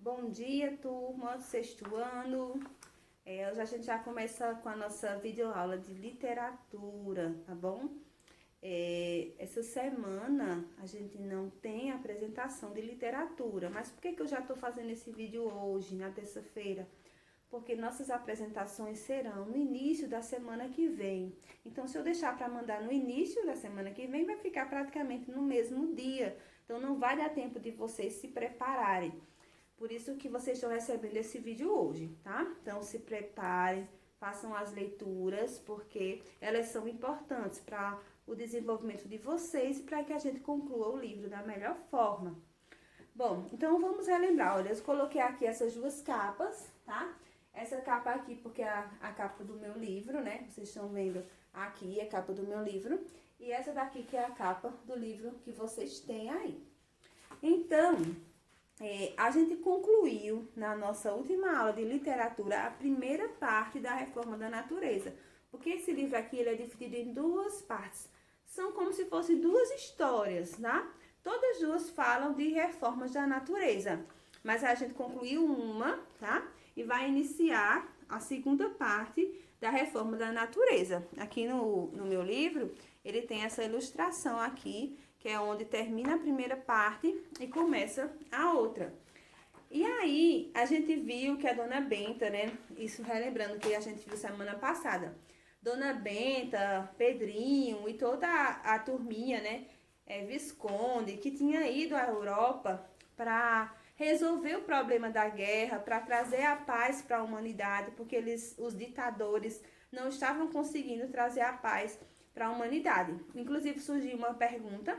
Bom dia, turma do sexto ano. Hoje a gente já começa com a nossa videoaula de literatura, tá bom? Essa semana a gente não tem apresentação de literatura, mas por que eu já estou fazendo esse vídeo hoje, na terça-feira? Porque nossas apresentações serão no início da semana que vem. Então, se eu deixar para mandar no início da semana que vem, vai ficar praticamente no mesmo dia. Então, não vai dar tempo de vocês se prepararem. Por isso que vocês estão recebendo esse vídeo hoje, tá? Então, se preparem, façam as leituras, porque elas são importantes para o desenvolvimento de vocês e para que a gente conclua o livro da melhor forma. Bom, então vamos relembrar. Olha, eu coloquei aqui essas duas capas, tá? Essa capa aqui, porque é a capa do meu livro, né? Vocês estão vendo aqui a capa do meu livro. E essa daqui que é a capa do livro que vocês têm aí. Então, a gente concluiu na nossa última aula de literatura a primeira parte da Reforma da Natureza. Porque esse livro aqui ele é dividido em duas partes. São como se fossem duas histórias, tá? Todas duas falam de reformas da natureza. Mas a gente concluiu uma, tá? E vai iniciar a segunda parte da Reforma da Natureza. Aqui no meu livro, ele tem essa ilustração aqui, que é onde termina a primeira parte e começa a outra. E aí, a gente viu que a Dona Benta, né? Isso relembrando que a gente viu semana passada. Dona Benta, Pedrinho e toda a turminha, né? Visconde, que tinha ido à Europa para resolver o problema da guerra, para trazer a paz para a humanidade, porque os ditadores não estavam conseguindo trazer a paz para a humanidade. Inclusive surgiu uma pergunta,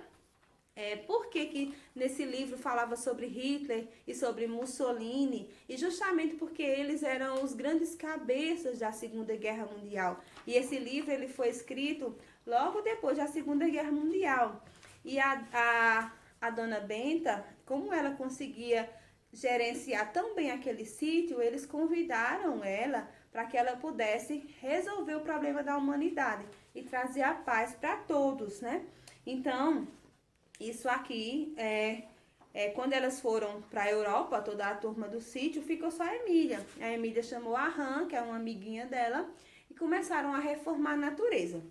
por que nesse livro falava sobre Hitler e sobre Mussolini? E justamente porque eles eram os grandes cabeças da Segunda Guerra Mundial. E esse livro ele foi escrito logo depois da Segunda Guerra Mundial. E a Dona Benta, como ela conseguia gerenciar tão bem aquele sítio, eles convidaram ela para que ela pudesse resolver o problema da humanidade e trazer a paz para todos, né? Então, isso aqui quando elas foram para a Europa, toda a turma do sítio, ficou só a Emília. A Emília chamou a Rã, que é uma amiguinha dela, e começaram a reformar a natureza.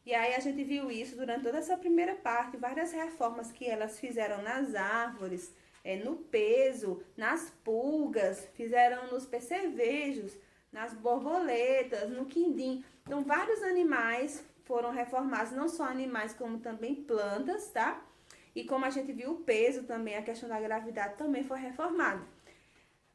E aí a gente viu isso durante toda essa primeira parte, várias reformas que elas fizeram nas árvores, no peso, nas pulgas, fizeram nos percevejos, nas borboletas, no quindim. Então, vários animais foram reformados, não só animais, como também plantas, tá? E como a gente viu o peso também, a questão da gravidade também foi reformado.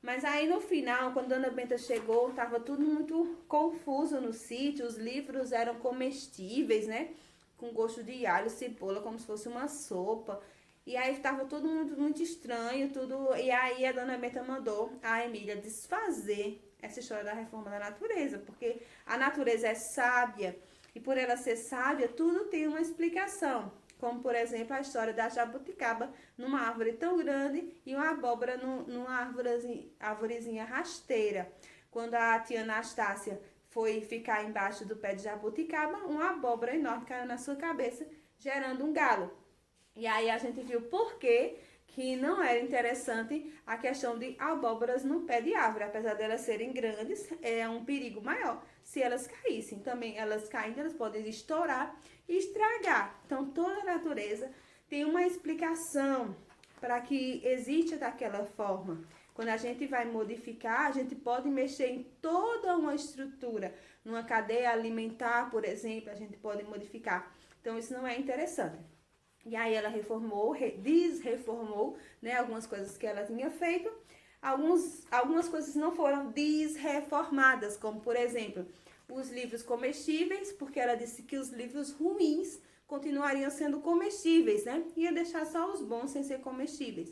Mas aí no final, quando Dona Benta chegou, estava tudo muito confuso no sítio, os livros eram comestíveis, né? Com gosto de alho, cebola, como se fosse uma sopa. E aí estava tudo muito estranho, tudo. E aí a Dona Benta mandou a Emília desfazer essa história da reforma da natureza, porque a natureza é sábia, e por ela ser sábia, tudo tem uma explicação. Como, por exemplo, a história da jabuticaba numa árvore tão grande e uma abóbora numa arvorezinha rasteira. Quando a tia Anastácia foi ficar embaixo do pé de jabuticaba, uma abóbora enorme caiu na sua cabeça, gerando um galo. E aí a gente viu por que não era interessante a questão de abóboras no pé de árvore. Apesar de elas serem grandes, é um perigo maior se elas caíssem. Também elas caindo, elas podem estourar e estragar. Então toda a natureza tem uma explicação para que exista daquela forma. Quando a gente vai modificar, a gente pode mexer em toda uma estrutura. Numa cadeia alimentar, por exemplo, a gente pode modificar. Então isso não é interessante. E aí ela reformou, desreformou, né, algumas coisas que ela tinha feito. Algumas coisas não foram desreformadas, como por exemplo, os livros comestíveis, porque ela disse que os livros ruins continuariam sendo comestíveis, né? Ia deixar só os bons sem ser comestíveis.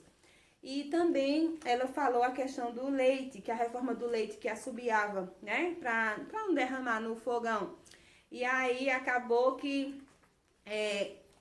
E também ela falou a questão do leite, que a reforma do leite que assobiava, né, para não derramar no fogão. E aí acabou que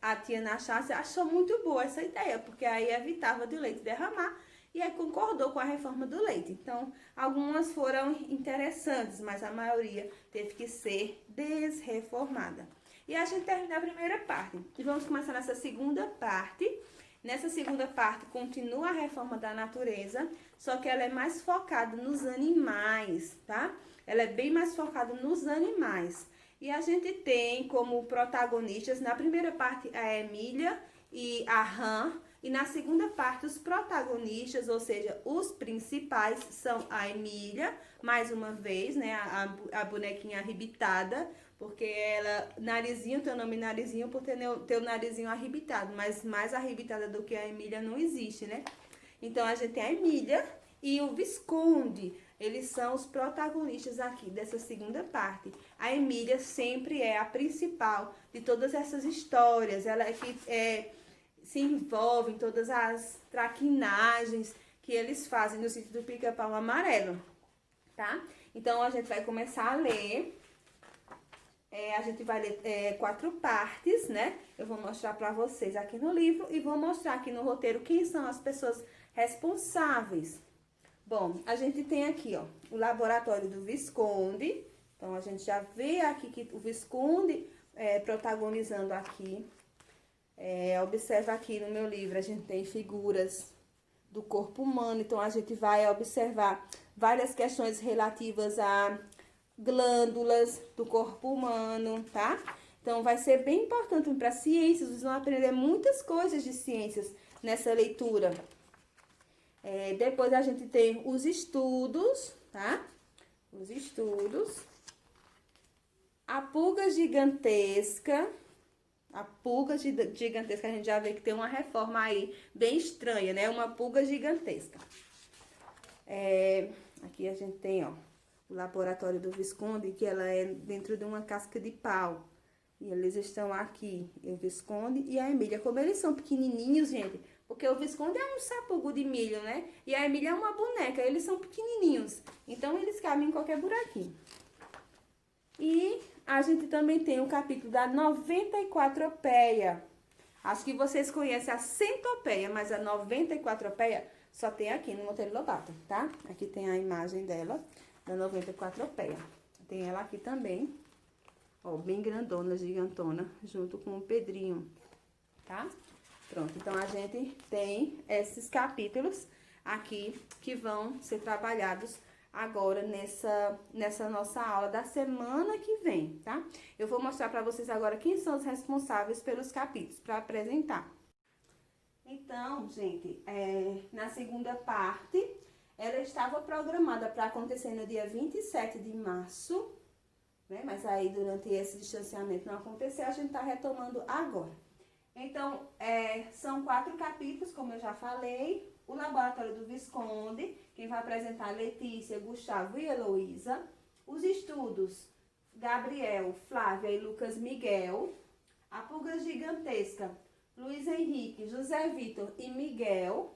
a tia Anastácia achou muito boa essa ideia, porque aí evitava do leite derramar e aí concordou com a reforma do leite. Então, algumas foram interessantes, mas a maioria teve que ser desreformada. E a gente termina a primeira parte. E vamos começar nessa segunda parte, Nessa segunda parte, continua a reforma da natureza, só que ela é mais focada nos animais, tá? Ela é bem mais focada nos animais. E a gente tem como protagonistas, na primeira parte, a Emília e a Han, e na segunda parte, os protagonistas, ou seja, os principais, são a Emília, mais uma vez, né, a bonequinha arrebitada, porque ela, narizinho, tem o nome narizinho por ter o narizinho arrebitado, mas mais arrebitada do que a Emília não existe, né? Então, a gente tem a Emília e o Visconde, eles são os protagonistas aqui dessa segunda parte. A Emília sempre é a principal de todas essas histórias, ela é que se envolve em todas as traquinagens que eles fazem no sítio do Pica-Pau Amarelo, tá? Então, a gente vai começar a ler. A gente vai ler 4 partes, né? Eu vou mostrar pra vocês aqui no livro e vou mostrar aqui no roteiro quem são as pessoas responsáveis. Bom, a gente tem aqui, ó, o laboratório do Visconde. Então, a gente já vê aqui que o Visconde protagonizando aqui. Observa aqui no meu livro, a gente tem figuras do corpo humano. Então, a gente vai observar várias questões relativas a glândulas do corpo humano, tá? Então, vai ser bem importante para ciências, vocês vão aprender muitas coisas de ciências nessa leitura. Depois a gente tem os estudos, tá? Os estudos. A pulga gigantesca. A pulga gigantesca, a gente já vê que tem uma reforma aí bem estranha, né? Uma pulga gigantesca. Aqui a gente tem, ó, o laboratório do Visconde, que ela é dentro de uma casca de pau. E eles estão aqui, o Visconde e a Emília. Como eles são pequenininhos, gente, porque o Visconde é um sabugo de milho, né? E a Emília é uma boneca, eles são pequenininhos. Então, eles cabem em qualquer buraquinho. E a gente também tem o capítulo da 94opeia. Acho que vocês conhecem a centopeia, mas a 94opeia só tem aqui no Monteiro Lobato, tá? Aqui tem a imagem dela, da 94opeia. Tem ela aqui também, ó, bem grandona, gigantona, junto com o Pedrinho, tá? Pronto, então a gente tem esses capítulos aqui que vão ser trabalhados agora nessa nossa aula da semana que vem, tá? Eu vou mostrar para vocês agora quem são os responsáveis pelos capítulos, para apresentar. Então, gente, na segunda parte, ela estava programada para acontecer no dia 27 de março, né? Mas aí, durante esse distanciamento não aconteceu, a gente tá retomando agora. Então, são 4 capítulos, como eu já falei. O laboratório do Visconde, quem vai apresentar Letícia, Gustavo e Heloísa. Os estudos, Gabriel, Flávia e Lucas Miguel. A pulga gigantesca, Luiz Henrique, José Vitor e Miguel.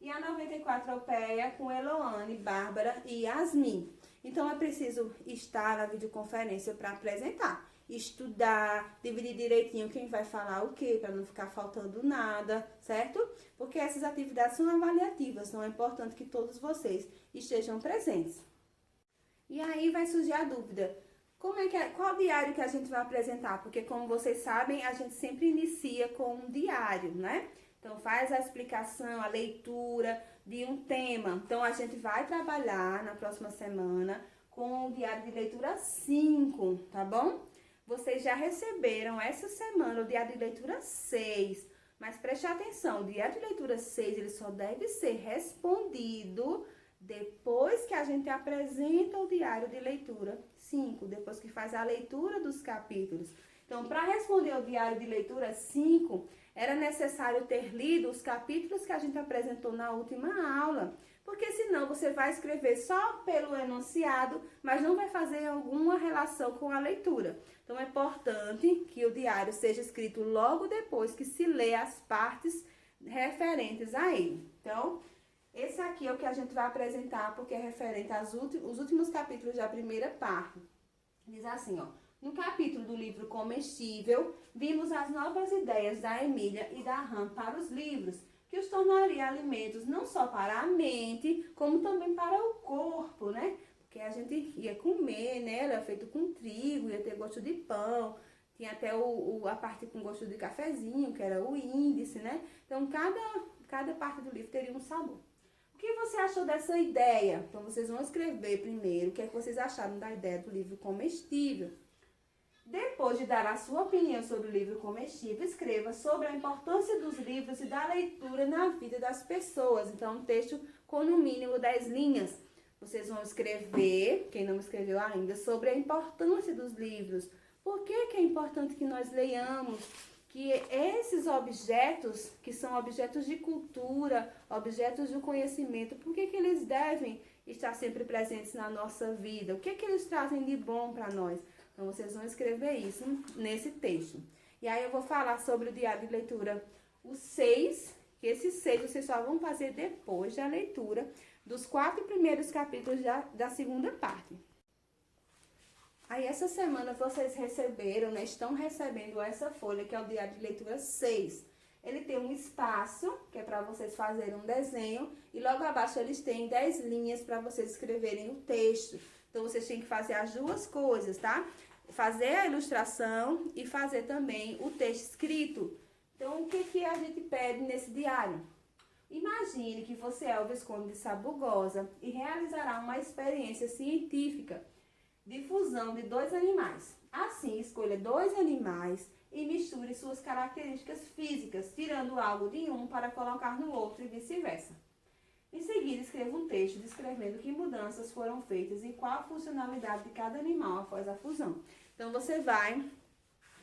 E a 94opeia com Eloane, Bárbara e Yasmin. Então, é preciso estar na videoconferência para apresentar. Estudar, dividir direitinho quem vai falar o quê, para não ficar faltando nada, certo? Porque essas atividades são avaliativas, então é importante que todos vocês estejam presentes. E aí vai surgir a dúvida, qual diário que a gente vai apresentar? Porque, como vocês sabem, a gente sempre inicia com um diário, né? Então, faz a explicação, a leitura de um tema. Então, a gente vai trabalhar na próxima semana com o diário de leitura 5, tá bom? Vocês já receberam essa semana o diário de leitura 6, mas preste atenção, o diário de leitura 6 ele só deve ser respondido depois que a gente apresenta o diário de leitura 5, depois que faz a leitura dos capítulos. Então, para responder o diário de leitura 5, era necessário ter lido os capítulos que a gente apresentou na última aula, porque senão você vai escrever só pelo enunciado, mas não vai fazer alguma relação com a leitura. Então, é importante que o diário seja escrito logo depois que se lê as partes referentes a ele. Então, esse aqui é o que a gente vai apresentar, porque é referente aos últimos capítulos da primeira parte. Diz assim, ó. No capítulo do livro Comestível, vimos as novas ideias da Emília e da Han para os livros, que os tornaria alimentos não só para a mente, como também para o corpo, né? Porque a gente ia comer, né? Era feito com trigo, ia ter gosto de pão, Tinha até a parte com gosto de cafezinho, que era o índice, né? Então, cada parte do livro teria um sabor. O que você achou dessa ideia? Então, vocês vão escrever primeiro o que é que vocês acharam da ideia do livro comestível. Depois de dar a sua opinião sobre o livro comestível, escreva sobre a importância dos livros e da leitura na vida das pessoas. Então, um texto com no mínimo 10 linhas. Vocês vão escrever, quem não escreveu ainda, sobre a importância dos livros. Por que é importante que nós leiamos? Que esses objetos, que são objetos de cultura, objetos de conhecimento, por que eles devem estar sempre presentes na nossa vida? O que eles trazem de bom para nós? Então, vocês vão escrever isso nesse texto. E aí, eu vou falar sobre o diário de leitura, o 6, que esse 6 vocês só vão fazer depois da leitura dos 4 primeiros capítulos da segunda parte. Aí, essa semana, vocês receberam, né, estão recebendo essa folha, que é o diário de leitura 6. Ele tem um espaço, que é para vocês fazerem um desenho, e logo abaixo eles têm 10 linhas para vocês escreverem o texto. Então, vocês têm que fazer as duas coisas, tá? Fazer a ilustração e fazer também o texto escrito. Então, o que a gente pede nesse diário? Imagine que você é o Visconde de Sabugosa e realizará uma experiência científica de fusão de 2 animais. Assim, escolha 2 animais e misture suas características físicas, tirando algo de um para colocar no outro e vice-versa. Em seguida, escreva um texto descrevendo que mudanças foram feitas e qual a funcionalidade de cada animal após a fusão. Então, você vai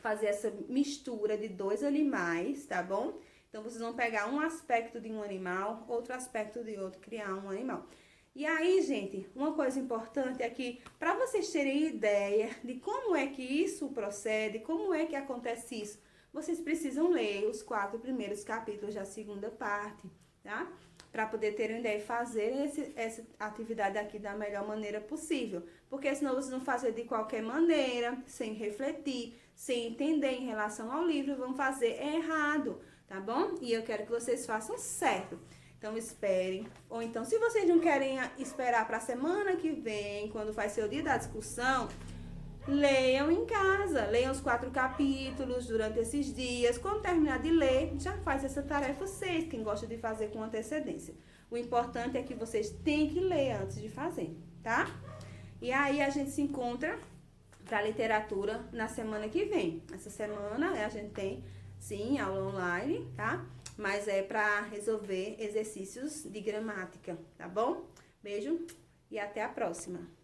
fazer essa mistura de 2 animais, tá bom? Então, vocês vão pegar um aspecto de um animal, outro aspecto de outro, criar um animal. E aí, gente, uma coisa importante é que, para vocês terem ideia de como é que isso procede, como é que acontece isso, vocês precisam ler os 4 primeiros capítulos da segunda parte, tá? Para poder terem ideia e fazer essa atividade aqui da melhor maneira possível. Porque senão vocês vão fazer de qualquer maneira, sem refletir, sem entender em relação ao livro, vão fazer errado, tá bom? E eu quero que vocês façam certo. Então, esperem. Ou então, se vocês não querem esperar para a semana que vem, quando vai ser o dia da discussão, leiam em casa. Leiam os 4 capítulos durante esses dias. Quando terminar de ler, já faz essa tarefa vocês, quem gosta de fazer com antecedência. O importante é que vocês têm que ler antes de fazer, tá? E aí, a gente se encontra para literatura na semana que vem. Essa semana a gente tem, sim, aula online, tá? Mas é para resolver exercícios de gramática, tá bom? Beijo e até a próxima!